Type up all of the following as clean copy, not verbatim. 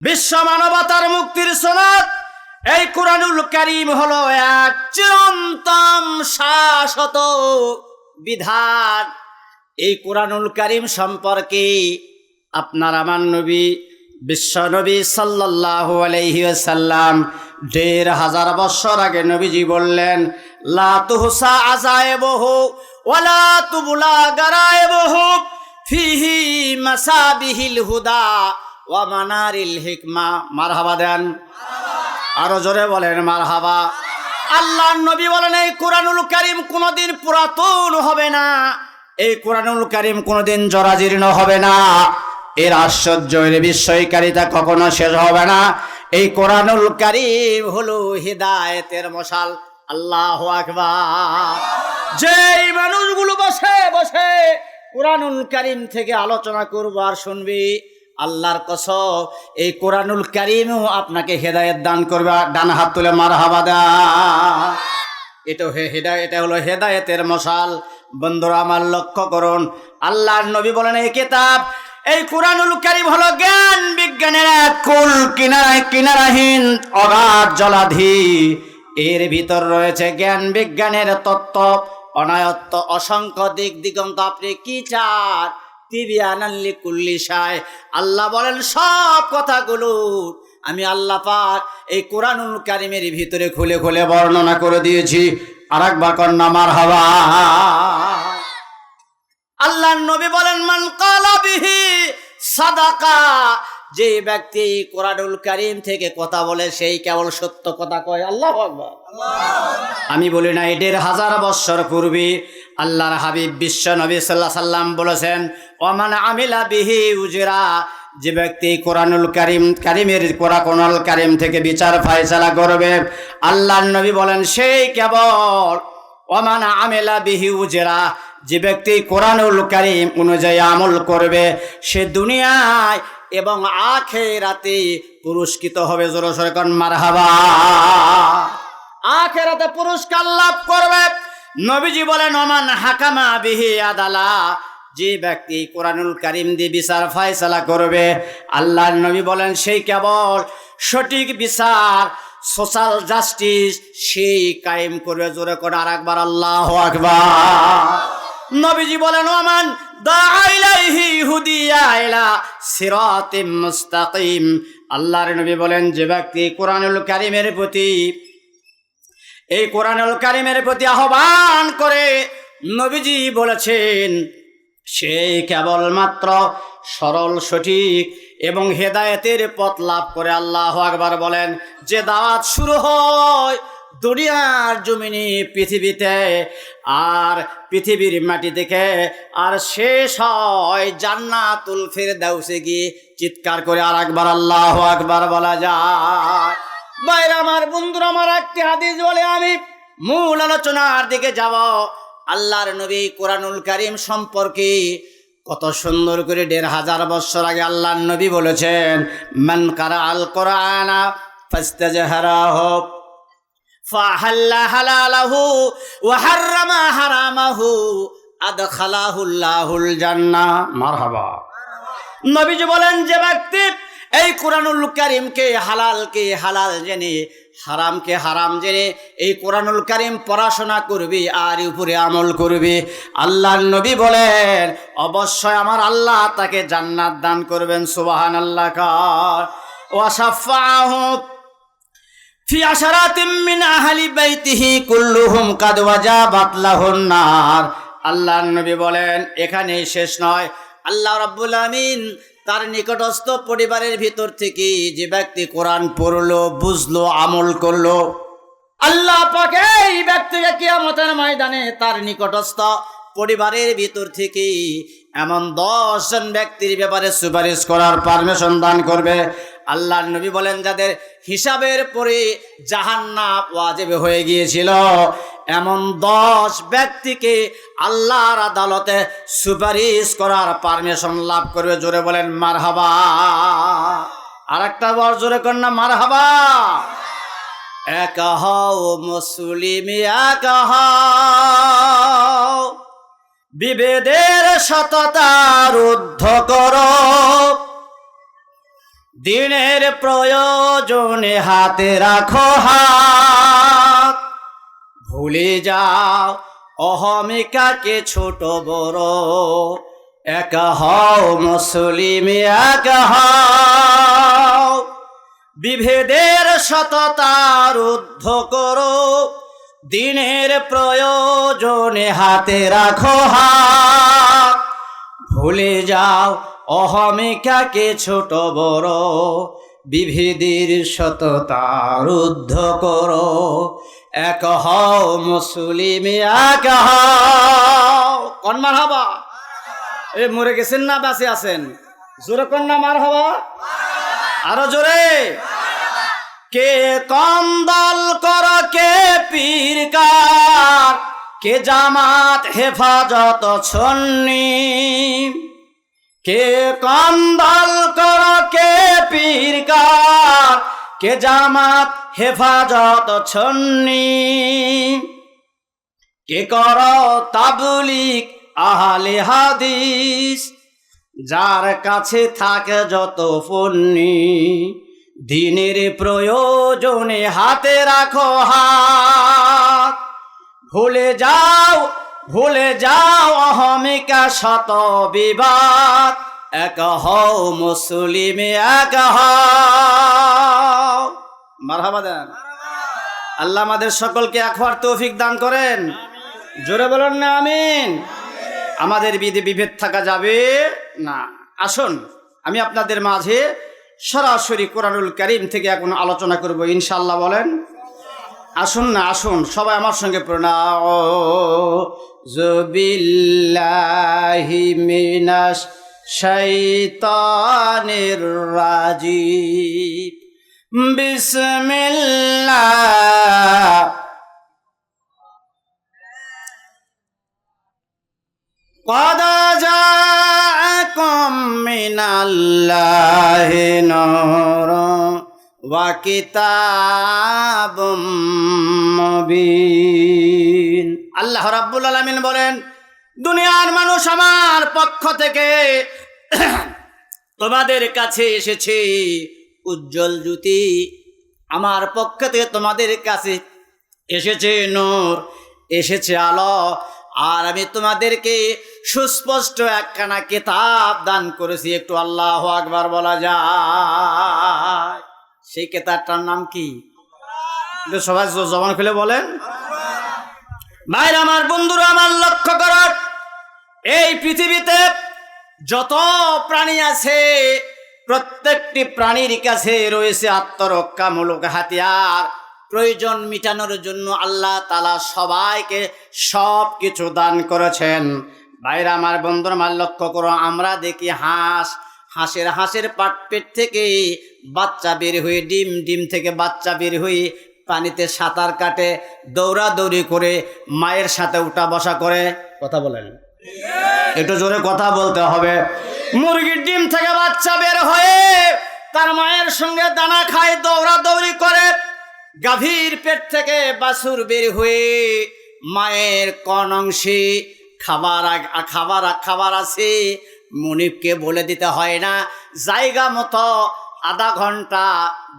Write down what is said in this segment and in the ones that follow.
বিশ্ব মানবতার মুক্তির সনদ এই কুরআনুল কারীম হলো এক চিরন্তন শাশ্বত বিধান। এই কুরআনুল কারীম সম্পর্কে আপনার আমার নবী বিশ্ব নবী সাল্লাল্লাহু আলাইহি ওয়াসাল্লাম ১৫০০ বছর আগে নবীজি বললেন, লা তুহসা আযাইবুহু ওয়ালা তুবলা গারাইবুহু ফিহি মাসাবিহিল হুদা ওয়া মানারিল হিকমা। মারহাবা দেন, আরো জোরে বলেন মারহাবা। আল্লাহর নবী বলেন, এই কুরআনুল কারীম কোনোদিন পুরাতন হবে না, এই কুরআনুল কারীম কোনোদিন জরাজীর্ণ হবে না, এর আশ্চর্য এর বিস্ময়কারিতা কখনো শেষ হবে না। এই কুরআনুল কারীম হলো হিদায়াতের মশাল। আল্লাহু আকবার। যেই মানুষগুলো বসে বসে কুরআনুল কারীম থেকে আলোচনা করব আর শুনবি, আল্লাহর কসম এই কুরআনুল কারীমও আপনাকে হেদায়েত দান করবে। ডান হাত তুলে মারহাবা দা। এটা হলো হেদায়েতের মশাল। বন্ধুরা আমার লক্ষ্য করুন, আল্লাহর নবী বলেন, এই কিতাব এই কুরআনুল কারীম হলো জ্ঞান বিজ্ঞানের এক কুল কিনারাহীন অগাধ জলাধি। এর ভিতর রয়েছে জ্ঞান বিজ্ঞানের তত্ত্ব অনায়ত্ত অসংখ্য দিক দিগন্ত। আপনি কি চান? তিবিয়ানাল লিকুল্লি শাই। আল্লাহ বলেন, সব কথাগুলো আমি আল্লাহ পাক এই কুরআনুল কারীমের ভিতরে খুলে খুলে বর্ণনা করে দিয়েছি। আরেকবার কন্যা মারহাবা। আল্লাহর নবী বলেন, মান ক্বালা বিহি সাদাকা। যে ব্যক্তি কুরআনুল কারীম থেকে কথা বলে সেই কেবল সত্য কথা কয়। আল্লাহু আকবার। আমি বলি না, ১৫০০ বছর পূর্বে আল্লাহর হাবিব বিশ্ব নবী সাল্লাল্লাহু আলাইহি সাল্লাম বলেছেন, ওমান আমিলা বিহি উজরা। যে ব্যক্তি কুরআনুল কারীম থেকে বিচার ফয়সালা করবে, আল্লাহর নবী বলেন, সেই কেবল ওমান আমিলা বিহি উজরা। যে ব্যক্তি কুরআনুল কারীম অনুযায়ী আমল করবে, সে দুনিয়ায় এবং আখিরাতে পুরস্কৃত হবে। জোরে সোরে কোন মারহাবা। আখিরাতে পুরস্কার লাভ করবে। নবীজি বলেন, ওমান হাকামা বিহি আদালা। যে ব্যক্তি কুরআনুল কারীম দিয়ে বিচার ফয়সালা করবে, আল্লাহর নবী বলেন, সেই কেবল সঠিক বিচার সোশ্যাল জাস্টিস সেই কায়েম করবে। জোরে করে আরেকবার আল্লাহু আকবার। নবীজি বলেন, ওমান দাআ ইলাইহি হুদিয়া ইলা সিরাতিম মুস্তাকিম। আল্লাহর নবী বলেন, যে ব্যক্তি কুরআনুল কারীমের প্রতি আহ্বান করে, নবীজি বলেছেন, সেই কেবলমাত্র সরল সঠিক এবং হেদায়েতের পথ লাভ করে। আল্লাহু আকবার বলেন। যে দাওয়াত শুরু হয় দুনিয়ার জমিনে পৃথিবীতে আর পৃথিবীর মাটি থেকে, আর শেষ হয় জান্নাতুল ফিরদাউসে গিয়ে চিৎকার করে আরেকবার আল্লাহু আকবার বলা যায়। বাইরে আমার বন্ধুরা, আমার একটি হাদিস বলে আমি মূল আলোচনার দিকে যাব। আল্লাহর নবী কুরআনুল কারীম সম্পর্কে কত সুন্দর করে ১৫০০ বছর আগে আল্লাহর নবী বলেছেন, মান কারা আল কোরআনা ফাস্তাজহারাহু ফাহাল্লা হালালাহু ওয়া হাররামা হারামাহু আদখালাহুল্লাহুল জান্নাহ। মারহাবা। নবীজি বলেন, যে ব্যক্তি এই কুরআনুল কারীমকে হালালকে হালাল জেনে হারামকে হারাম জেনে এই কুরআনুল কারীম পড়াশোনা করবে আর উপরে আমল করবে, আল্লাহর নবী বলেন, অবশ্যই আমার আল্লাহ তাকে জান্নাত দান করবেন। সুবহানাল্লাহ। ওয়া শাফাআহু ফি আশরাতিম মিন আহলি বাইতিহি কুল্লুহুম কাদ ওয়াজাবাত লাহুন নার। আল্লাহর নবী বলেন, এখানেই শেষ নয়। আল্লাহ রাব্বুল আমিন তার নিকটস্থ পরিবারের ভিতর থেকে যে ব্যক্তি কোরআন পড়লো, বুঝলো, আমল করলো, আল্লাহ পাক এই ব্যক্তিকে কিয়ামতের ময়দানে তার নিকটস্থ পরিবারের ভিতর থেকে এমন ১০ জন ব্যক্তির ব্যাপারে সুপারিশ করার পারমিশন দান করবে। আল্লাহর নবী বলেন, যাদের হিসাবের পরে জাহান্নাম ওয়াজিব হয়ে গিয়েছিল, এমন ১০ ব্যক্তিকে আল্লাহর আদালতে সুপারিশ করার পারমিশন লাভ করবে। জোরে বলেন মারহাবা। আরেকটা বার জোরে কন্যা মারহাবা। এক হও মুসলিম, এক হও, বিভেদের সততার রুদ্ধ করো, দিনের প্রয়োজনে হাতে রাখো হাত, ভুলে যাও অহমিকাকে ছোট বড়, এক হও মুসলিম এক হও, বিভেদের সততার ঊর্ধ্ব করো, দিনের প্রয়োজনে হাতে রাখো হাত, ভুলে যাও অহমিকাকে ছোট বড়, বিভেদের সততার ঊর্ধ্ব করো, এক হও মুসলিম এক হও। কোন মারহাবা? এ মরে গেছেন না বাঁচে আছেন? জোরে কোন না মারহাবা? আরো জোরে। কে কন্দল কর, কে পীরকার, কে জামাত হেফাজত ছন্নি, কে কন্দল কর, কে পীরকার, কে জামাত হেফাজত ছন্নি, কে কর তাবলীগ আহলে হাদিস, যার কাছে থাকে যত ফন্নি, দিনের প্রয়োজনে হাতে রাখো হাত, ভুলে যাও অহমিকা শত বিবাদ, এক হও মুসলিম এক হও। মারহাবা দেন। আল্লাহ আমাদের সকলকে এক হওয়ার তৌফিক দান করেন। জোরে বলেন না আমিন। আমাদের বিভেদ থাকা যাবে না। আসুন আমি আপনাদের মাঝে সরাসরি কোরআনুল কারীম থেকে এখন আলোচনা করব ইনশাআল্লাহ। বলেন আসুন না, আসুন সবাই আমার সঙ্গে পড়ুন। আউযু বিল্লাহি মিনাশ শাইতানির রাজিম, বিসমিল্লাহ। قد جاءكم من الله نور وكتاب مبين। আল্লাহ রাব্বুল আলামিন বলেন, দুনিয়ার মানুষ আমার পক্ষ থেকে তোমাদের কাছে এসেছে উজ্জ্বল জ্যোতি, আমার পক্ষ থেকে তোমাদের কাছে এসেছে নূর, এসেছে আলো, আর আমি তোমাদেরকে সুস্পষ্ট একখানা কিতাব দান করেছি। একটু আল্লাহু আকবার বলা যায়। সেই কিতাবটার নাম কি? সবাই জবান খুলে বলেন। ভাইরা আমার, বন্ধুরা আমার, লক্ষ্য করো, এই পৃথিবীতে যত প্রাণী আছে প্রত্যেকটি প্রাণীর কাছে রয়েছে আত্মরক্ষামূলক হাতিয়ার। প্রয়োজন মিটানোর জন্য আল্লাহ তাআলা সবাইকে সব কিছু দান করেছেন। ভাইরা আমার, বন্ধুরা আমার, লক্ষ্য করো, আমরা দেখি হাঁসের পেট থেকে বাচ্চা বের হয়ে, ডিম থেকে বাচ্চা বের হয়ে পানিতে সাঁতার কাটে, দৌড়াদৌড়ি করে, মায়ের সাথে উঠা বসা করে। কথা বলেন, একটু জোরে কথা বলতে হবে। মুরগির ডিম থেকে বাচ্চা বের হয়ে তার মায়ের সঙ্গে দানা খায়, দৌড়াদৌড়ি করে। গাভীর পেট থেকে বাছুর বের হয়ে মায়ের কোন অংশে খাবার আছে মুনিবকে বলে দিতে হয় না, জায়গা মতো আধা ঘন্টা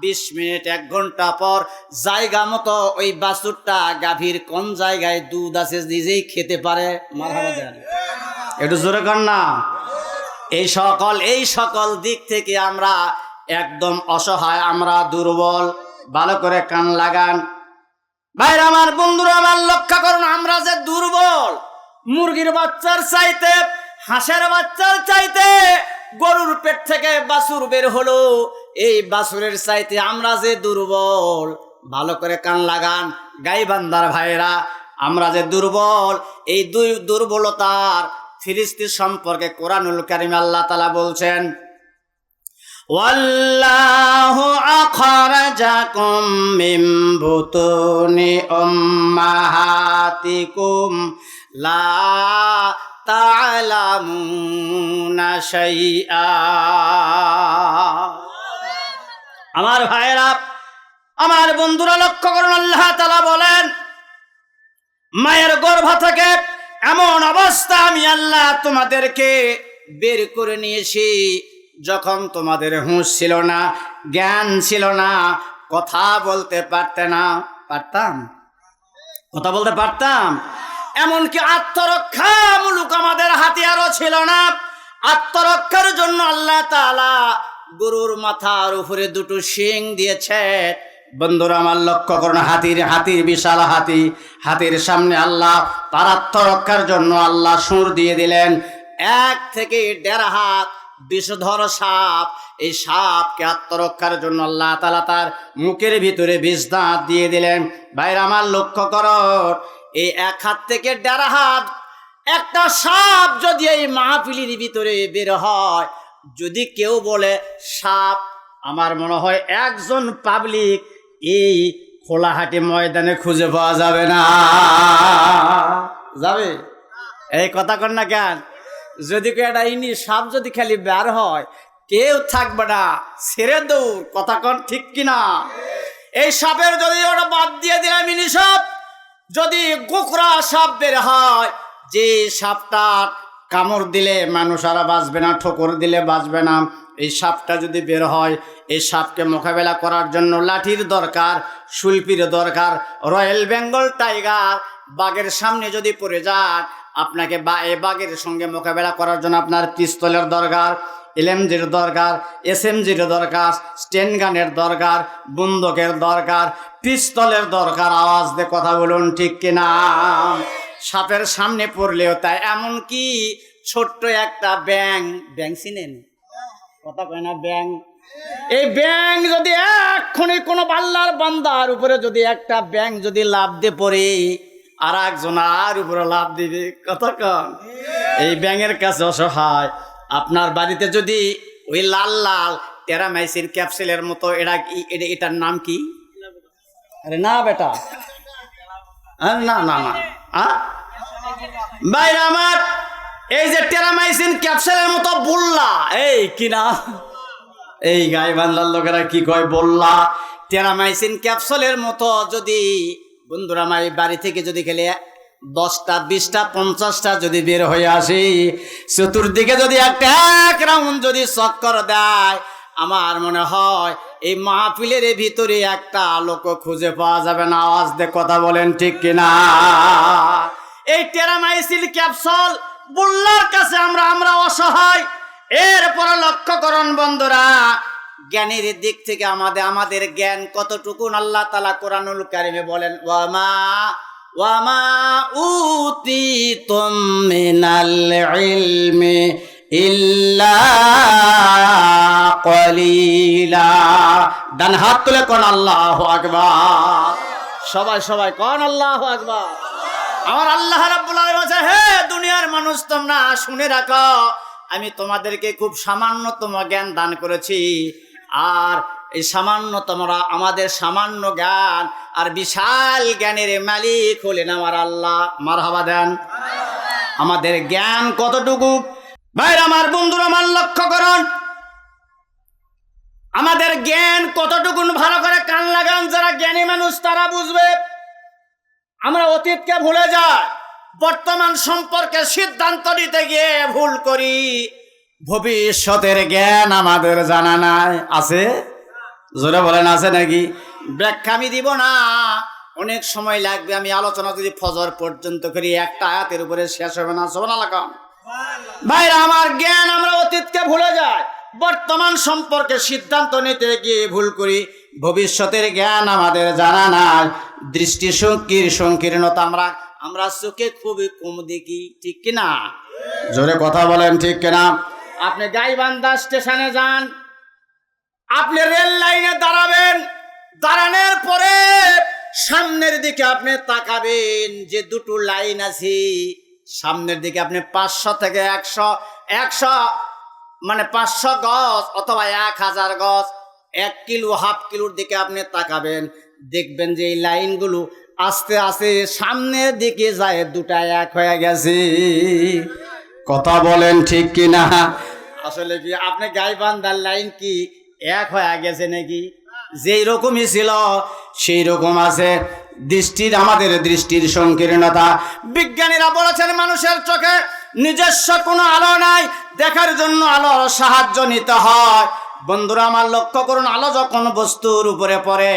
20 মিনিট 1 ঘন্টা পর জায়গা মতো ওই বাছুরটা গাভীর কোন জায়গায় দুধ আছে নিজেই খেতে পারে। মারহাবা দেন, একটু জোরে কর না। এই সকল দিক থেকে আমরা একদম অসহায়, আমরা দুর্বল। ভালো করে কান লাগান। ভাইরা আমার, বন্ধুরা আমার, লক্ষ্য করুন, আমরা যে দুর্বল, মুরগির বাচ্চার চাইতে, হাঁসের বাচ্চার চাইতে, গরুর পেট থেকে বাছুর বের হলো, এই বাছুরের চাইতে আমরা যে দুর্বল। ভালো করে কান লাগান গাইবান্ধার ভাইরা, আমরা যে দুর্বল, এই দুর্বলতার ফিরিস্তি সম্পর্কে কোরআনুল কারীমে আল্লাহ তাআলা বলছেন, ওয়াল্লাহু আখরাজাকুম মিন বুতুনি উম্মাহাতিকুম লা তা'লামুনা শাইআ। আমার ভাইরা, আমার বন্ধুরা, লক্ষ্য করুন, আল্লাহ তাআলা বলেন, মায়ের গর্ভ থেকে এমন অবস্থা আমি আল্লাহ তোমাদেরকে বের করে নিয়েছি, যখন তোমাদের হুঁশ ছিল না, জ্ঞান ছিল না, কথা বলতে পারতে না। পারতাম? কথা বলতে পারতাম? এমনকি আত্মরক্ষামূলক আমাদের হাতিয়ারও ছিল না। আত্মরক্ষার জন্য আল্লাহ তাআলা গরুর মাথার উপরে দুটো শিং দিয়েছে। বন্ধুরা আমার লক্ষ্য করুন, হাতির বিশাল হাতির সামনে আল্লাহ তার আত্মরক্ষার জন্য আল্লাহ সুর দিয়ে দিলেন 1 থেকে 1.5 হাত বিষধর সাপ। এই সাপকে আত্মরক্ষার জন্য আল্লাহ তাআলা তার মুখের ভিতরে বিষ দাঁত দিয়ে দিলেন। ভাইরা আমার লক্ষ্য করো, এই 1 হাত থেকে 1.5 হাত একটা সাপ যদি এই মাহফিলের ভিতরে বের হয়, যদি কেউ বলে সাপ, আমার মনে হয় একজন পাবলিক এই খোলাহাটি ময়দানে খুঁজে পাওয়া যাবে না। যাবে? এই কথা কর না কেন? যদি একটা ইনি সাপ যদি খালি বের হয়, কেউ থাকবে না, ছেড়ে দৌড়। কথা কন ঠিক কিনা? এই সাপের যদি ওটা বাদ দিয়ে দিলাম, ইনি সাপ, যদি গোকরা সাপ বের হয়, যে সাপটা কামড় দিলে মানুষ আর বাঁচবে না, ঠোকর দিলে বাঁচবে না, এই সাপটা যদি বের হয়, এই সাপকে মোকাবেলা করার জন্য লাঠির দরকার, শুলপির দরকার। রয়্যাল বেঙ্গল টাইগার বাঘের সামনে যদি পড়ে যান, আপনাকে এই বাঘের সঙ্গে মোকাবেলা করার জন্য আপনার পিস্তলের দরকার, এলএমজির দরকার, এসএমজির দরকার, স্টেন গানের দরকার, বন্দুকের দরকার, পিস্তলের দরকার। আওয়াজ দিয়ে কথা বলুন ঠিক কিনা? সাপের সামনে পড়লেও তাই। এমনকি ছোট্ট একটা ব্যাং চিনেন? কথা কয় না ব্যাং? এই ব্যাং যদি এক্ষুনি কোনো আল্লাহর বান্দার উপরে যদি একটা ব্যাং যদি লাফ দিয়ে পড়ে, আর একজন আর উপরে লাফ দিবে। কথা কন? এই ব্যাঙের কাছে অসহায়। আপনার বাড়িতে যদি ওই লাল লাল টেরামাইসিন ক্যাপসুলের মতো এটার নাম কি? আরে না বেটা, না না না, ভাইরা আমার, এই যে টেরামাইসিন ক্যাপসুলের মতো বললা, এই কিনা এই গায়ে বান্ধার লোকেরা কি কয় বললা, টেরামাইসিন ক্যাপসুলের মতো যদি বন্ধুরা আমার বাড়ি থেকে যদি খেলে 10টা 20টা 50টা যদি বের হয়ে আসে, চতুর্দিকে যদি এক রাউন্ড যদি চক্কর দেয়, আমার মনে হয় এই মাহফিলের ভিতরে একটা লোক খুঁজে পাওয়া যাবে না। আওয়াজ দিয়ে কথা বলেন ঠিক কিনা? এই টেরামাইসিন ক্যাপসুল বুল্লার কাছে আমরা অসহায়। এরপরে লক্ষ্য করুন বন্ধুরা, জ্ঞানের দিক থেকে আমাদের জ্ঞান কতটুকু আল্লাহ তাআলা কোরআনুল কারিমে বলেন, ওয়ামা উতিতুম মিনাল ইলমি ইল্লা কলিলা। ডান হাত তুলে কোন আল্লাহু আকবার। সবাই কোন আল্লাহু আকবার। আমার আল্লাহ রাব্বুল আলামিন বলেছে, হে দুনিয়ার মানুষ তোমরা শুনে রাখো, আমি তোমাদেরকে খুব সামান্যতম জ্ঞান দান করেছি। আর এই সামান্যতমরা আমাদের সামান্য জ্ঞান আর বিশাল জ্ঞানের মালিক হলেন আমার আল্লাহ। মারহাবা দেন। আমাদের জ্ঞান কতটুকু? ভাইরা আমার, বন্ধুরা আমার, লক্ষ্য করুন আমাদের জ্ঞান কতটুকু। ভালো করে কান লাগান, যারা জ্ঞানী মানুষ তারা বুঝবে। আমরা অতীতকে ভুলে যাই, বর্তমান সম্পর্কে সিদ্ধান্ত নিতে গিয়ে ভুল করি। ভবিষ্যতের জ্ঞান আমাদের জানা নাই। আছে? জোরে বলেন আছে নাকি? ব্যাখ্যা আমি দিব না, অনেক সময় লাগবে। আমি আলোচনা যদি ফজর পর্যন্ত করি, একটা আয়াতের উপরে শেষ হবে না। সুবহানাল্লাহ। ভাইরা আমার, জ্ঞান আমরা অতীতকে ভুলে যাই, বর্তমান সম্পর্কে সিদ্ধান্ত নিতে গিয়ে ভুল করি। ভবিষ্যতের জ্ঞান আমাদের জানা নাই। দৃষ্টি সংকীর্ণতা আমরা চোখে খুবই কম দেখি, ঠিক কিনা? জোরে কথা বলেন ঠিক কিনা? আপনি গাইবান্ধা স্টেশনে যান, আপনি রেল লাইনে দাঁড়াবেন, দাঁড়ানোর পরে সামনের দিকে আপনি তাকাবেন, যে দুটো লাইন আছে সামনের দিকে, আপনি 500 থেকে 100 মানে 500 গজ অথবা 1000 গজ, 1 কিলো হাফ কিলোর দিকে আপনি তাকাবেন, দেখবেন যে এই লাইনগুলো আস্তে আস্তে সামনের দিকে যায়, দুটা এক হয়ে গেছে। কথা বলেন ঠিক কিনা? আসলে কি আপনি গাইবান্ধার লাইন কি এক হয়ে গেছে নাকি? যেই রকমই ছিল সেই রকম আছে। আমাদের দৃষ্টির সংকীর্ণতা। বিজ্ঞানীরা বলেছেন মানুষের চোখে নিজস্ব কোনো আলো নাই, দেখার জন্য আলোর সাহায্য নিতে হয়। বন্ধুরা আমার লক্ষ্য করুন, আলো যখন বস্তুর উপরে পড়ে,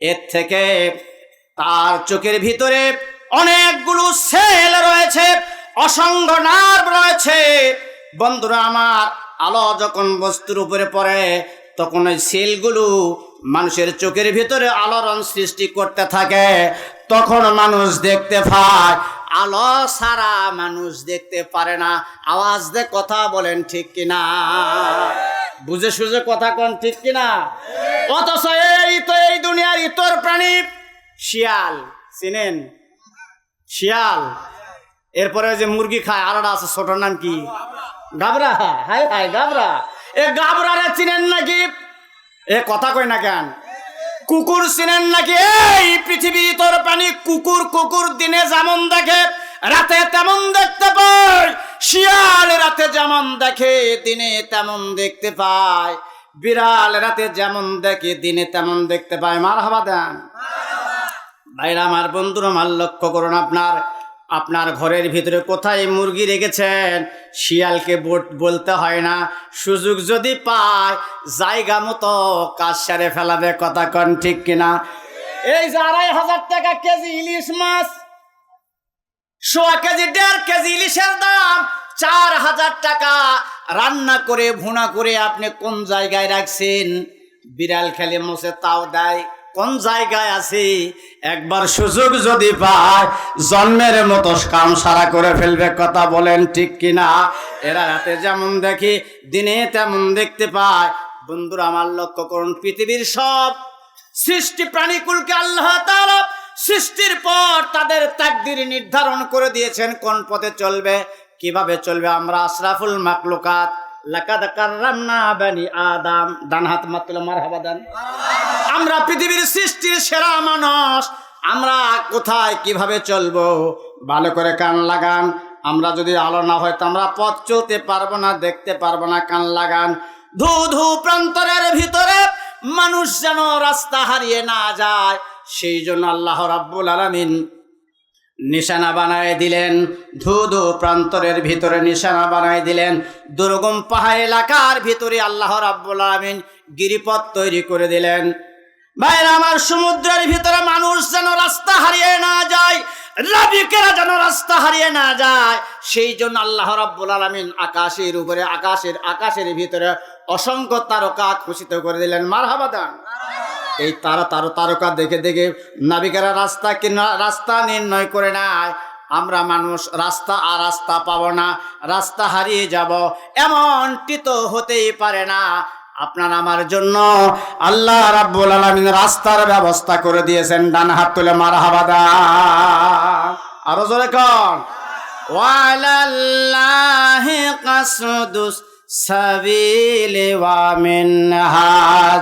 এর থেকে তার চোখের ভিতরে অনেকগুলো সেল রয়েছে, অসংখ্য নার্ভ রয়েছে। বন্ধুরা আমার, আলো যখন বস্তুর উপরে পড়ে তখন ওই সেলগুলো মানুষের চোখের ভিতরে আলোড়ন সৃষ্টি করতে থাকে। তখন মানুষ দেখতে পায়, আলো ছাড়া মানুষ দেখতে পারে না। আওয়াজ দিয়ে কথা বলেন ঠিক কিনা? বুঝে সুঝে কথা কোন ঠিক কিনা? অথচ এই তো এই দুনিয়ার ইতর প্রাণী, শিয়াল চিনেন? শিয়াল, এরপরে যে মুরগি খায় আলাদা আছে, ছোটর নাম কি? গাবরা। High high গাবরা। এ গাবরারে চিনেন নাকি? এ কথা কই না কেন? কুকুর চিনেন নাকি? এই পৃথিবী তোর প্রাণী কুকুর। কুকুর দিনে যেমন দেখে রাতে তেমন দেখতে পায়। শিয়াল রাতে যেমন দেখে দিনে তেমন দেখতে পায়। বিড়াল রাতে যেমন দেখে দিনে তেমন দেখতে পায়। মারহাবা দেন ভাইরা আমার, বন্ধুরা আমার, লক্ষ্য করুন আপনার ঘরের ভিতরে কোথায় মুরগি রেখেছেন, শিয়ালকে বলতে হয় না। সুযোগ যদি পায় জায়গা মতো কাজ সেরে ফেলাবে। কথা কন ঠিক কিনা? এই যে ২৫০০ টাকা কেজি ইলিশ মাছ, ১০০ কেজি ১.৫ কেজি ইলিশের দাম ৪০০০ টাকা। রান্না করে ভুনা করে আপনি কোন জায়গায় রাখছেন? বিড়াল খেলে মোছে তাও দেয়। কোন জায়গায় আছে? একবার সুযোগ যদি পায় জন্মের মতো কাম সারা করে ফেলবে। কথা বলেন ঠিক কিনা? এরা রাতে যেমন দেখে দিনে তেমন দেখতে পায়। বন্ধুরা আমার লক্ষ্য করুন, পৃথিবীর সব সৃষ্টি প্রাণীকুলকে আল্লাহ তাআলা সৃষ্টির পর তাদের তাকদীর নির্ধারণ করে দিয়েছেন, কোন পথে চলবে, কিভাবে চলবে। আমরা আশরাফুল মাখলুকাত, লাকাদ কাররামনা বানি আদম। ডান হাত মাতলে মারহাবা দেন। আমরা পৃথিবীর সৃষ্টির সেরা মানুষ। আমরা কোথায় কিভাবে চলবো ভালো করে কান লাগান। আমরা যদি আলো না হয় তো আমরা পথ চলতে পারবো না, দেখতে পারবো না। কান লাগান। ধু ধু প্রান্তরের ভিতরে মানুষ যেন রাস্তা হারিয়ে না যায়, সেই জন্য আল্লাহ রাব্বুল আলামিন নিশানা বানায় দিলেন। ধু ধু প্রান্তরের ভিতরে নিশানা বানায় দিলেন। দুর্গম পাহাড় এলাকার ভিতরে আল্লাহ রাব্বুল আলামিন গিরিপথ তৈরি করে দিলেন। ভাইরা আমার, সমুদ্রের ভিতরে মানুষ যেন রাস্তা হারিয়ে না যায়, নাবিকেরা যেন রাস্তা হারিয়ে না যায়, সেই জন্য আল্লাহ রাব্বুল আলামিন আকাশের উপরে আকাশের ভিতরে অসংখ্য তারকা খচিত করে দিলেন। মারহাবা দেন। এই তারকা দেখে দেখে নাবিকেরা রাস্তা নির্ণয় করে নেয়। আমরা মানুষ রাস্তা পাবো না, রাস্তা হারিয়ে যাব, এমনটি তো হতেই পারে না। আপনার আমার জন্য আল্লাহ রাব্বুল আলামিন রাস্তার ব্যবস্থা করে দিয়েছেন। ডান হাত তুলে মারহাবা দাও। আরো জোরে কোন? ওয়ালাল্লাহি কাসদুস সাবিলি ওয়া মিনহা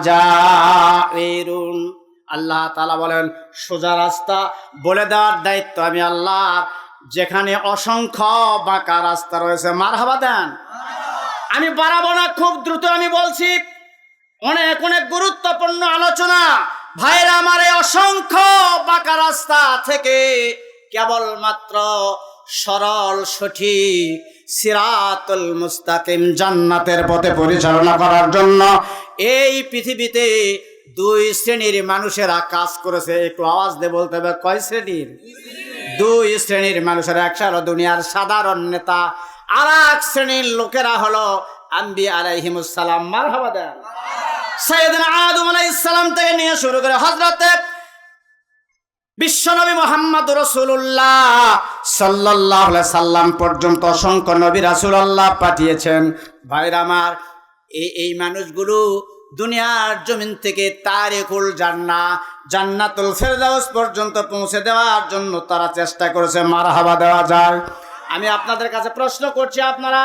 জাইরুন। আল্লাহ তাআলা বলেন, সোজা রাস্তা বলে দেওয়ার দায়িত্ব আমি আল্লাহ। যেখানে অসংখ্য বাঁকা রাস্তা রয়েছে, মারহাবা দেন। আমি বাড়াবো না, খুব দ্রুত আমি বলছি। অনেক অনেক গুরুত্বপূর্ণ আলোচনা। ভাইরা আমার, এই অসংখ্য বাঁকা রাস্তা থেকে কেবলমাত্র সরল সঠিক সিরাতুল মুস্তাকিম জান্নাতের পথে পরিচালনা করার জন্য এই পৃথিবীতে 2 শ্রেণীর মানুষেরা কাজ করেছে। একটু আওয়াজ দিয়ে বলতে হবে, কয় শ্রেণীর? 2 শ্রেণীর মানুষেরা। একটা হলো দুনিয়ার সাধারণ নেতা, আর এক শ্রেণীর লোকেরা হলো আম্বিয়া আলাইহিমুস সালাম। মারহাবা দেন। সাইয়েদনা আদম আলাইহিস সালাম থেকে নিয়ে শুরু করে হযরতে বিশ্বনবী মুহাম্মদ রাসূলুল্লাহ সাল্লাল্লাহু আলাইহি সাল্লাম পর্যন্ত অসংখ্য নবী রাসূল আল্লাহ পাঠিয়েছেন। ভাইরা আমার, এই মানুষগুলো দুনিয়ার জমিন থেকে তারিকুল জান্নাতুল ফেরদাউস পর্যন্ত পৌঁছে দেওয়ার জন্য তারা চেষ্টা করেছে। মারহাবা দেওয়া যায়। আমি আপনাদের কাছে প্রশ্ন করছি, আপনারা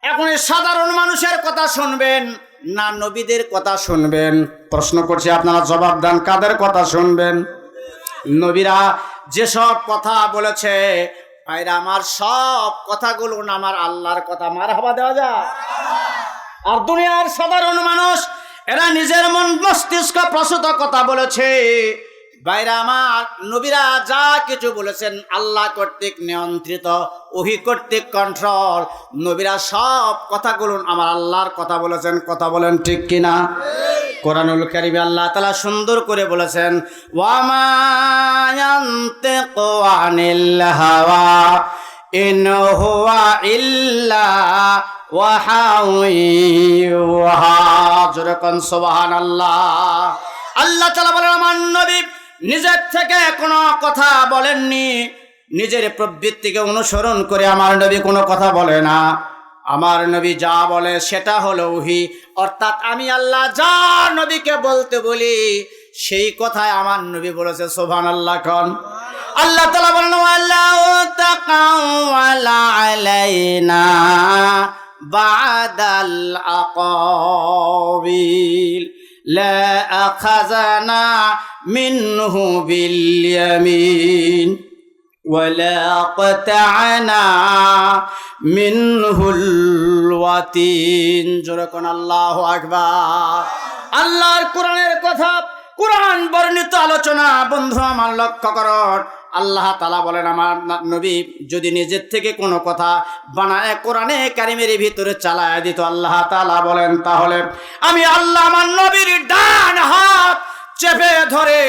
এখন সাধারণ মানুষের কথা শুনবেন না নবীদের কথা শুনবেন? প্রশ্ন করছি, আপনারা জবাব দেন। কাদের কথা শুনবেন? নবীরা যেসব কথা বলেছে, ভাইরা আমার, সব কথাগুলো আমার আল্লাহর কথা। মারহাবা দেওয়া যায়। আর দুনিয়ার সাধারণ মানুষ, এরা নিজের মন মস্তিষ্ক প্রসূত কথা বলেছে। বাইরা আমার, নবীরা যা কিছু বলেছেন আল্লাহ কর্তৃক নিয়ন্ত্রিত, ওহী কর্তৃক কন্ট্রোল। নবীরা সব কথাগুলো আমার আল্লাহর কথা বলেছেন। কথা বলেন ঠিক কিনা? কোরআনুল কারীমে আল্লাহ তাআলা সুন্দর করে বলেছেন, ওয়া মা ইয়ানতিকু আনিল হাওয়া ইন হুয়া ইল্লা ওয়াহায়ুহা। জোরে কোন সুবহানাল্লাহ। আল্লাহ তাআলা বলেন, আমার নবী নিজের থেকে কোনো কথা বলেননি, নিজের প্রবৃত্তিকে অনুসরণ করে আমার নবী কোনো কথা বলে না। আমার নবী যা বলে সেটা হলো ওহী, অর্থাৎ আমি আল্লাহ যা নবীকে বলতে বলি সেই কথাই আমার নবী বলেছে। সুবহানাল্লাহ কোন। আল্লাহ তাআলা বলেন, ওয়ালাউ তাকাওয়ালা আলাইনা বাদাল আকাবিল লা আখাযানা মিনহু বিল ইয়ামিন ওয়ালা কাতা'না মিনহুল ওয়াতিন। জোরে কোন আল্লাহু আকবার। আল্লাহর কোরআনের কথা, কোরআন বর্ণিত আলোচনা বন্ধু আমার লক্ষ্য করুন। আল্লাহ তাআলা বলেন, আমার নবী যদি নিজের থেকে কোনো কথা বানায় কোরআনে কারিমের ভিতরে চালায় দিত, আল্লাহ তাআলা বলেন, তাহলে আমি আল্লাহ আমার নবীর ডান হাত চেপে ধরে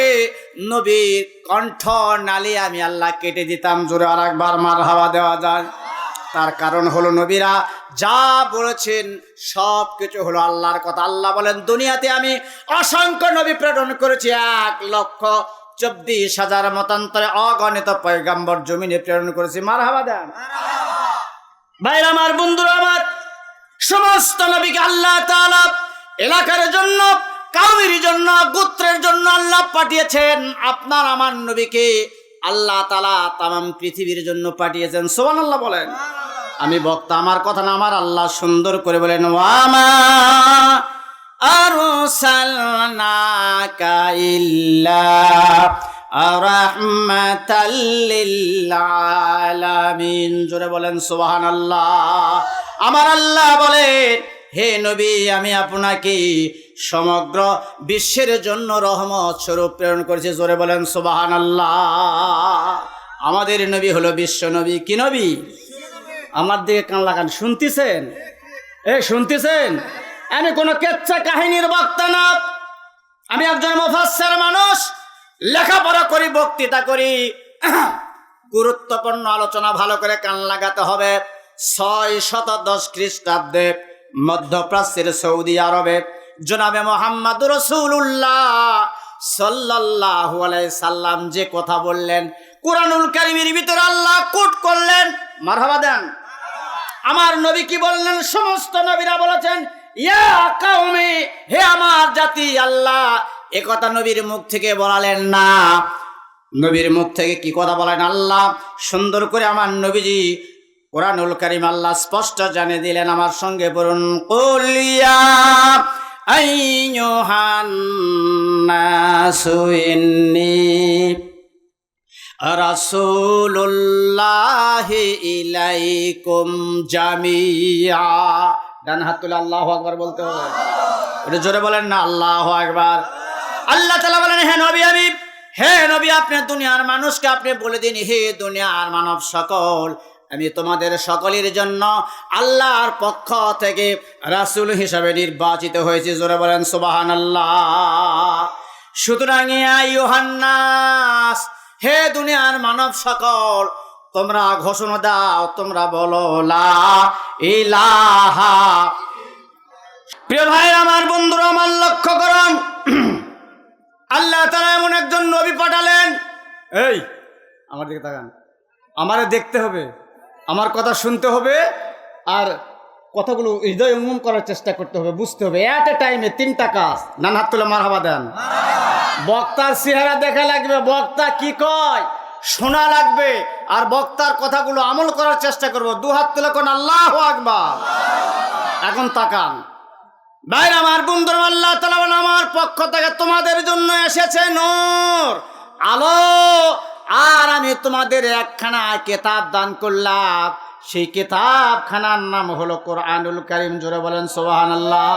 নবীর কণ্ঠ নালী আমি আল্লাহ কেটে দিতাম। জোরে আরেকবার মারহাবা দেওয়া যায়। তার কারণ হলো নবীরা যা বলেছেন সব কিছু হলো আল্লাহর কথা। আল্লাহ বলেন, দুনিয়াতে আমি অসংখ্য নবী প্রেরণ করেছি, 1,24,000 মতান্তরে অগণিত পয়গম্বর জমিনে প্রেরণ করেছি। মারহাবা দেন ভাইরা আমার, বন্ধুরা আমার, সমস্ত নবীকে আল্লাহ তাআলা এলাকার জন্য, কওমের জন্য, গোত্রের জন্য আল্লাহ পাঠিয়েছেন। আপনার আমার নবীকে আল্লাহ তাআলা তামাম পৃথিবীর জন্য পাঠিয়েছেন। সুবহানাল্লাহ বলেন। আমি বক্তা, আমার কথা না, আমার আল্লাহ সুন্দর করে বলেন, ওয়া মা আরসালনাকা ইল্লা রাহমাতাল লিল আলামিন। জোরে বলেন সুবহানাল্লাহ। আমার আল্লাহ বলেন, হে নবী, আমি আপনাকে সমগ্র বিশ্বের জন্য রহমত স্বরূপ প্রেরণ করেছি। জোরে বলেন সুবহানাল্লাহ। আমাদের নবী হলো বিশ্ব নবী। কি নবী? আমার দিকে কান লাগান, শুনতেছেন? শুনতেছেন? আমি কোনো কেচ্ছা কাহিনীর বক্তা না, আমি একজন মুফাসসির মানুষ, লেখাপড়া করি, বক্তৃতা করি। গুরুত্বপূর্ণ আলোচনা ভালো করে কান লাগাতে হবে। 610 খ্রিস্টাব্দে মধ্যপ্রাচ্যের সৌদি আরবে জনাবে মুহাম্মদুর রাসূলুল্লাহ সাল্লাল্লাহু আলাইহি সাল্লাম যে কথা বললেন, কুরআনুল কারীমের ভিতরে আল্লাহ কোট করলেন। মারহাবা দেন। আমার নবী কি বললেন? সমস্ত নবীরা বলেছেন, ইয়া কওমি, হে আমার জাতি। আল্লাহ এ কথা নবীর মুখ থেকে বলালেন না। নবীর মুখ থেকে কি কথা বলেন? আল্লাহ সুন্দর করে আমার নবীজি কুরআনুল কারীম আল্লাহ স্পষ্ট জানিয়ে দিলেন। আমার সঙ্গে পড়ুন, কুল ইয়া আইয়ুহান নাসু ইন্নী রাসূলুল্লাহি ইলাইকুম জামিআ। ডান হাত তুলে আল্লাহু আকবার বলতে হবে। এটা জোরে বলেন না, আল্লাহু আকবার। আল্লাহ তাআলা বলেন, হে নবী, আপনি দুনিয়ার মানুষকে আপনি বলে দিন, হে দুনিয়ার মানব সকল, আমি তোমাদের সকলের জন্য আল্লাহর পক্ষ থেকে রাসূল হিসাবে নির্বাচিত হয়েছি। জোরে বলেন সুবহানাল্লাহ। সুতরাং ইয়া আইয়ুহান নাস, হে দুনিয়ার মানব সকল, তোমরা ঘোষণা দাও, তোমরা বলো লা ইলাহা। প্রিয় ভাই আমার, বন্ধুরা আমার, লক্ষ্য করুন, আল্লাহ তাআলা এমন একজন নবী পাঠালেন। এই আমার দিকে তাকান, আমারে দেখতে হবে, আমার কথা শুনতে হবে, আর কথাগুলো হৃদয় উন্মুন করার চেষ্টা করতে হবে, বুঝতে হবে। এট এ টাইমে 3টা কাজ। নান হাত তুলে মারহাবা দেন। বক্তার চেহারা দেখা লাগবে, বক্তা কি কয় শোনা লাগবে, আর বক্তার কথাগুলো আমল করার চেষ্টা করবো। 2 হাত তুলে কোন আল্লাহু আকবার। এখন তাকান ভাই আমার, বন্ধুরা, আল্লাহ তাআলা আমার পক্ষ থেকে তোমাদের জন্য এসেছে নূর, আলো, আর আমি তোমাদের একখানা কিতাব দান করলাম। সেই কিতাবখানার নাম হলো কুরআনুল কারীম। জোরে বলেন সুবহানাল্লাহ।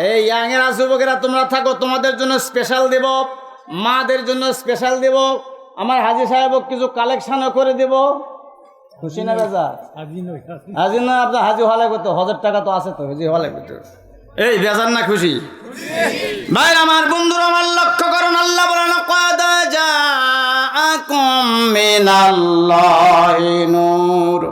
এই ইয়াংয়েরা, যুবকেরা তোমরা থাকো, তোমাদের জন্য স্পেশাল দেব। মাদের জন্য স্পেশাল দেব, আমার হাজি সাহেব কিছু কালেকশনও করে দেব। খুশি না বেজা? হাজি না আপনার হাজি হলে কত 1000 টাকা তো আছে, তো হাজি হলে কত, এই বেজার না খুশি? ভাই আমার বন্ধুরা আমার লক্ষ্য করুন, আল্লাহ বলেন ক্বাদ জাআকুম মিনাল্লাহি নূর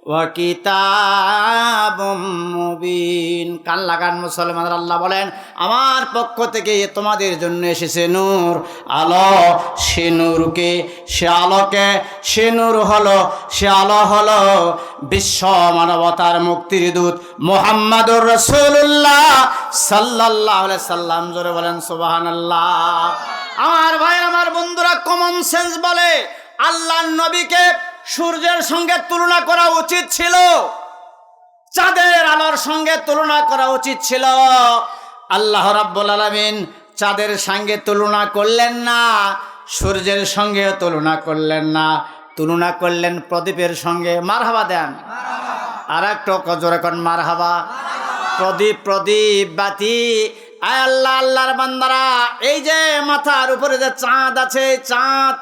ওয়া কিতাবুম মুবিন। কান লাগান মুসলমানরা, আল্লাহ বলেন আমার পক্ষ থেকে তোমাদের জন্য এসেছে নূর, আলো। সে নূরকে, সে আলোকে, সে নূর হলো, সে আলো হলো বিশ্ব মানবতার মুক্তির দূত মুহাম্মাদুর রাসূলুল্লাহ সাল্লাল্লাহু আলাইহি সাল্লাম। জোরে বলেন সুবহানাল্লাহ। আমার ভাই আমার বন্ধুরা, কমন সেন্স বলে আল্লাহর নবীকে সূর্যের সঙ্গে তুলনা করা উচিত ছিল, চাঁদের আলোর সঙ্গে তুলনা করা উচিত ছিল। আল্লাহ রাব্বুল আলামিন চাঁদের সঙ্গে তুলনা করলেন না, সূর্যের সঙ্গে তুলনা করলেন না, তুলনা করলেন প্রদীপের সঙ্গে। মারহাবা দেন আর একটু জোরে কোন মারহাবা। প্রদীপ, প্রদীপ বাতি। আয় আল্লাহ, আল্লাহর বান্দারা, এই যে মাথার উপরে যে চাঁদ আছে, চাঁদ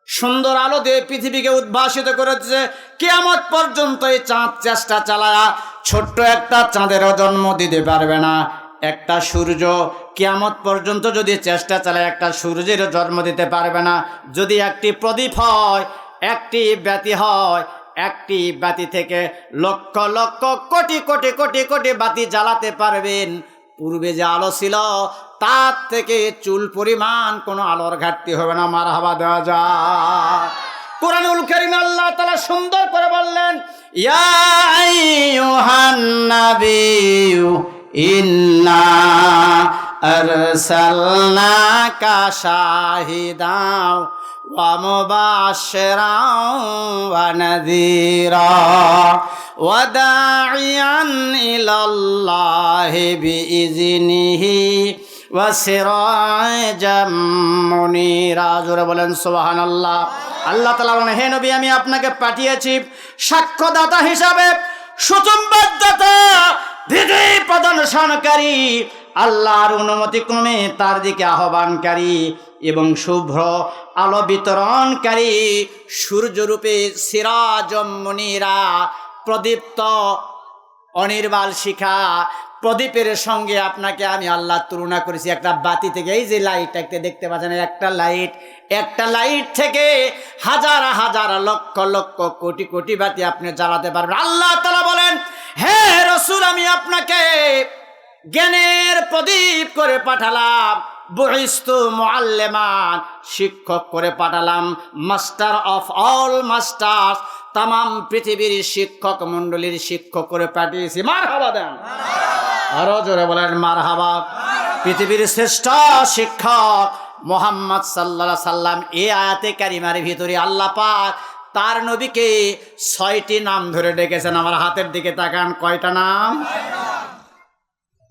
সুন্দর আলো দিয়ে পৃথিবীকে উদ্ভাসিত করেছে। কিয়ামত পর্যন্ত এই চাঁদ চেষ্টা চালায়া ছোট্ট একটা চাঁদেরও জন্ম দিতে পারবে না। একটা সূর্য কিয়ামত পর্যন্ত যদি চেষ্টা চালায় একটা সূর্যের জন্ম দিতে পারবে না। যদি একটি প্রদীপ হয়, একটি বাতি হয়, একটি বাতি থেকে লক্ষ লক্ষ কোটি কোটি কোটি কোটি বাতি জ্বালাতে পারবেন। পূর্বে যে আলো ছিল তার থেকে চুল পরিমাণ কোনো আলোর ঘাটতি হবে না। মারহাবা দেওয়া যায়। কুরআনুল কারীমে আল্লাহ তাআলা সুন্দর করে বললেন, ইয়া আইয়ুহান নাবিয়্যু ইন্না আরসালনাকা শাহিদাও ওয়া মুবাশশিরাও ওয়া নাযীরা ওয়া দাঈয়ান ইলাল্লাহি বিইজনিহি ওয়া সিরাজাম মুনীরা। জোরে বলেন সুবহানাল্লাহ। আল্লাহ তাআলা বলেন, হে নবী, আমি আপনাকে পাঠিয়েছি সাক্ষ্যদাতা হিসাবে, সুসংবাদদাতা, বিধি প্রদর্শনকারী, আল্লাহর অনুমতি ক্রমে তার দিকে আহ্বানকারী এবং শুভ্র আলো বিতরণকারী, সূর্যরূপে সিরাজম মুনীরা, প্রদীপ্ত অনির্বাল শিখা। প্রদীপের সঙ্গে আপনাকে আমি আল্লাহ তুলনা করেছি একটা বাতি থেকে। এই যে লাইটটাকে দেখতে পাচ্ছেন, একটা লাইট থেকে হাজার হাজার লক্ষ লক্ষ কোটি কোটি বাতি আপনি জ্বালাতে পারবেন। আল্লাহ তাআলা বলেন, হে রাসূল, আমি আপনাকে জ্ঞানের প্রদীপ করে পাঠালাম, বুইস্তু মুআল্লিমান, শিক্ষক করে পাঠালাম, মাস্টার অফ অল মাস্টার্স, তামাম পৃথিবীর শিক্ষক মণ্ডলীর শিক্ষক করে পাঠিয়েছি। মারহাবা দেন আরো জোরে বলেন মারহাবা। পৃথিবীর শ্রেষ্ঠ শিক্ষক মুহাম্মদ সাল্লাল্লাহু আলাইহি সাল্লাম। এই আয়াতে কারিমার ভিতরে আল্লাহ পাক তার নবীকে 6টি নাম ধরে ডেকেছেন। আমার হাতের দিকে তাকান, কয়টা নাম?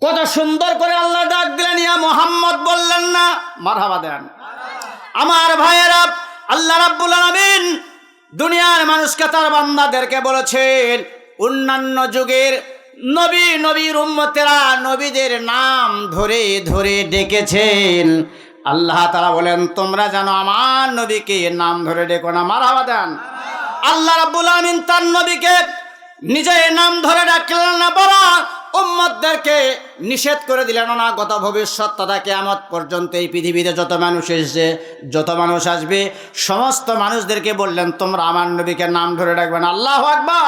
কত সুন্দর করে আল্লাহ ডাক দিলেন, ইয়া মুহাম্মদ বললেন না? মারহাবা দেন আমার ভাইয়েরা। আল্লাহ রাব্বুল আলামিন দুনিয়ার মানুষকে, তার বান্দাদেরকে বলেছেন, অন্যান্য যুগের নবীর উম্মতেরা নবীদের নাম ধরে ধরে ডেকেছেন। আল্লাহ তাআলা বলেন, তোমরা জানো আমার নবীকে নাম ধরে ডেকো না। মারহাবা দেন। আল্লাহ রাব্বুল আলামিন তার নবীকে নিজে নাম ধরে ডাকলেন না, বলা উম্মতদেরকে নিষেধ করে দিলেন না। গত ভবিষ্যৎ তথা কিয়ামত পর্যন্ত এই পৃথিবীতে যত মানুষ এসেছে, যত মানুষ আসবে, সমস্ত মানুষদেরকে বললেন, তোমরা আমার নবীকে নাম ধরে ডাকবেন। আল্লাহু আকবার।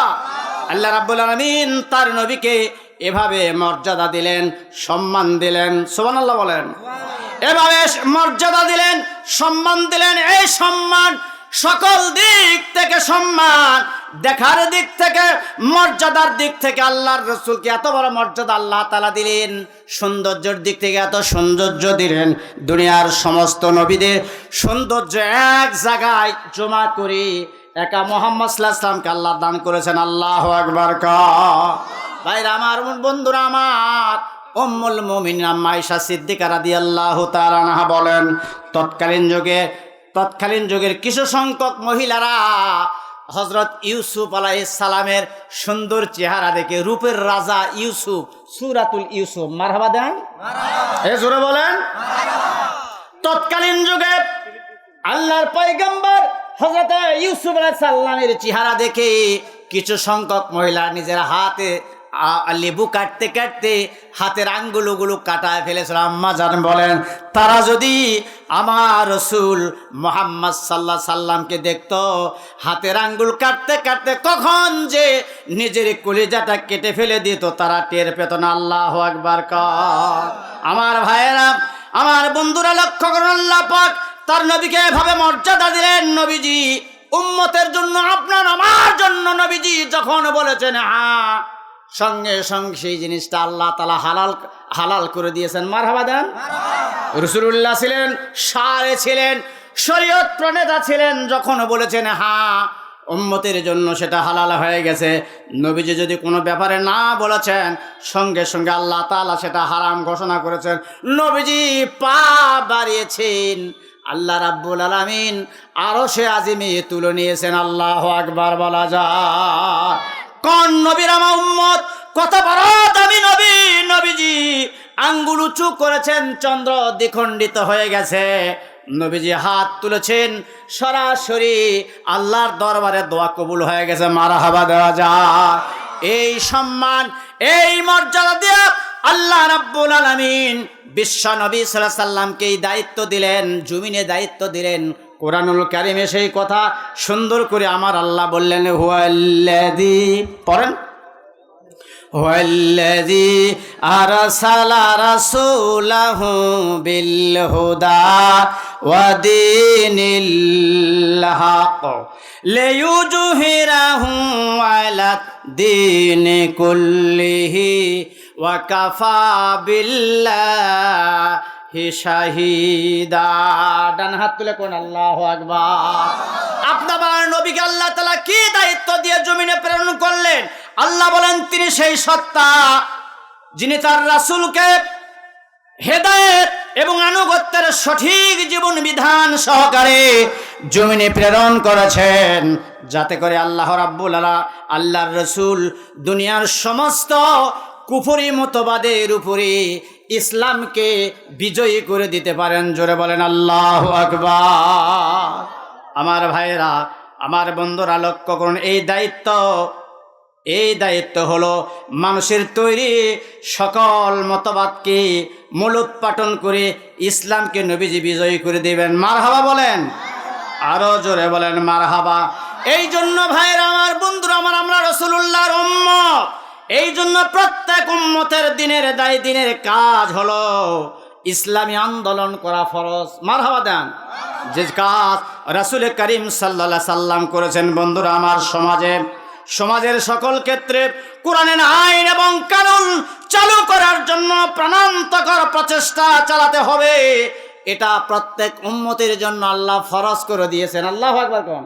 আল্লাহ রাব্বুল আলামিন তার নবীকে এভাবে মর্যাদা দিলেন, সম্মান দিলেন। সুবহানাল্লাহ বলেন। এভাবে মর্যাদা দিলেন, সম্মান দিলেন। এই সম্মান সকল দিক থেকে সম্মান, দেখার দিক থেকে, মর্যাদার দিক থেকে আল্লাহর রাসূলকে এত বড় মর্যাদা আল্লাহ তাআলা দিলেন। সৌন্দর্যের দিক থেকে এত সৌন্দর্য দিলেন। দুনিয়ার সমস্ত নবীদের সৌন্দর্য এক জায়গায় জমা করে একা মুহাম্মদ সাল্লাল্লাহু আলাইহি ওয়াসাল্লামকে আল্লাহ দান করেছেন। আল্লাহু আকবার। ভাইরা আমার, বন্ধুরা আমার, উম্মুল মুমিনিন আম্মা আয়েশা সিদ্দিকা রাদিয়াল্লাহু তাআলা আনহা বলেন, তৎকালীন যুগের কিছু সংখ্যক মহিলারা হযরত ইউসুফ আলাইহিস সালামের সুন্দর চেহারা দেখে, রূপের রাজা ইউসুফ, সূরাতুল ইউসুফ, মারহাবা দেন, এ জোরে বলেন। তৎকালীন যুগে আল্লাহর পয়গম্বর হযরত ইউসুফ আলাইহিস সালামের চেহারা দেখে কিছু সংখ্যক মহিলা নিজের হাতে লেবু কাটতে কাটতে হাতের আঙ্গুলগুলো কাটায় ফেলেছিল। আম্মা জান বলেন, তারা যদি আমার রাসূল মুহাম্মদ সাল্লাল্লাহু আলাইহি সাল্লামকে দেখতো হাতের আঙ্গুল কাটতে কাটতে কখন যে নিজের কলিজাটা কেটে ফেলে দিত তারা টের পেত না। আল্লাহু আকবার। আমার ভাইয়েরা, আমার বন্ধুরা, লক্ষ্য করুন, আল্লাহ পাক তার নবীকে এভাবে মর্যাদা দিলেন। নবীজি উম্মতের জন্য, আপনার আমার জন্য নবীজি যখন বলেছেন হ্যাঁ, সঙ্গে সঙ্গে সেই জিনিসটা আল্লাহ তাআলা হালাল করে দিয়েছেন। মারহাবা দেন। রাসূলুল্লাহ ছিলেন, সারে ছিলেন, শরীয়ত প্রণেতা ছিলেন, যখন বলেছেন হ্যাঁ উম্মতের জন্য সেটা হালাল হয়ে গেছে। নবীজি যদি কোনো ব্যাপারে না বলেছেন সঙ্গে সঙ্গে আল্লাহ তাআলা সেটা হারাম ঘোষণা করেছেন। নবীজি পা বাড়িয়েছেন, আল্লাহ রাব্বুল আলামিন আরশে আজিমে তুলে নিয়েছেন। আল্লাহু আকবার বলা যায়। কোন নবীর আমার উম্মত, কত বড় দামি নবী। নবীজি আঙ্গুল উঁচু করেছেন, চন্দ্র দ্বিখণ্ডিত হয়ে গেছে। নবীজি হাত তুলেছেন, সরাসরি আল্লাহর দরবারে দোয়া কবুল হয়ে গেছে। মারহাবা দেওয়া যায়। এই সম্মান, এই মর্যাদা দিয়ে আল্লাহ রাব্বুল আলামিন বিশ্ব নবী সাল্লাল্লাহু আলাইহি সাল্লামকে এই দায়িত্ব দিলেন, জমিনে দায়িত্ব দিলেন। কোরআনুল কারিমে সেই কথা সুন্দর করে আমার আল্লাহ বললেন, হুয়াল্লাযী, পড়েন, হুয়াল্লাযী আরসালা রাসূলাহু বিল হুদা ওয়া দীনিল হক লিইয়ুযহিরাহু আলা দীনি কুল্লিহি ওয়া কাফা বিল্লাহি শাহীদা। ডান হাত তুলে কোন আল্লাহু আকবার। আপনার নবীকে আল্লাহ তাআলা কি দায়িত্ব দিয়ে জমিনে প্রেরণ করলেন? আল্লাহ বলেন, তিনি সেই সত্তা যিনি তার রাসূলকে হেদায়েত এবং আনুগত্যের সঠিক জীবন বিধান সহকারে জমিনে প্রেরণ করেছেন, যাতে করে আল্লাহ রাব্বুল আল্লাহর রাসূল দুনিয়ার সমস্ত কুফরি মতবাদের উপরে ইসলামকে বিজয়ী করে দিতে পারেন। জোরে বলেন আল্লাহু আকবার। আমার ভাইয়েরা, আমার বন্ধুরা, লক্ষ্য করুন, এই দায়িত্ব হলো মানুষের তৈরি সকল মতবাদকে মূলোৎপাটন করে ইসলামকে নবীজি বিজয়ী করে দিবেন। মারহাবা বলেন, আরো জোরে বলেন মারহাবা। এই জন্য ভাইয়েরা, আমার বন্ধুরা আমার, আমরা রাসূলুল্লাহর উম্মত। এই জন্য প্রত্যেক উম্মতের দিনের কাজ হলো ইসলামী আন্দোলন করা ফরজ। মারহাবা দেন। যে কাজ রাসূল করিম সাল্লাল্লাহু আলাইহি সাল্লাম করেছেন, বন্ধুরা আমার, সমাজের সকল ক্ষেত্রে কোরআনের আইন এবং কানুন চালু করার জন্য প্রাণান্তকর প্রচেষ্টা চালাতে হবে। এটা প্রত্যেক উম্মতের জন্য আল্লাহ ফরজ করে দিয়েছেন। আল্লাহু আকবার।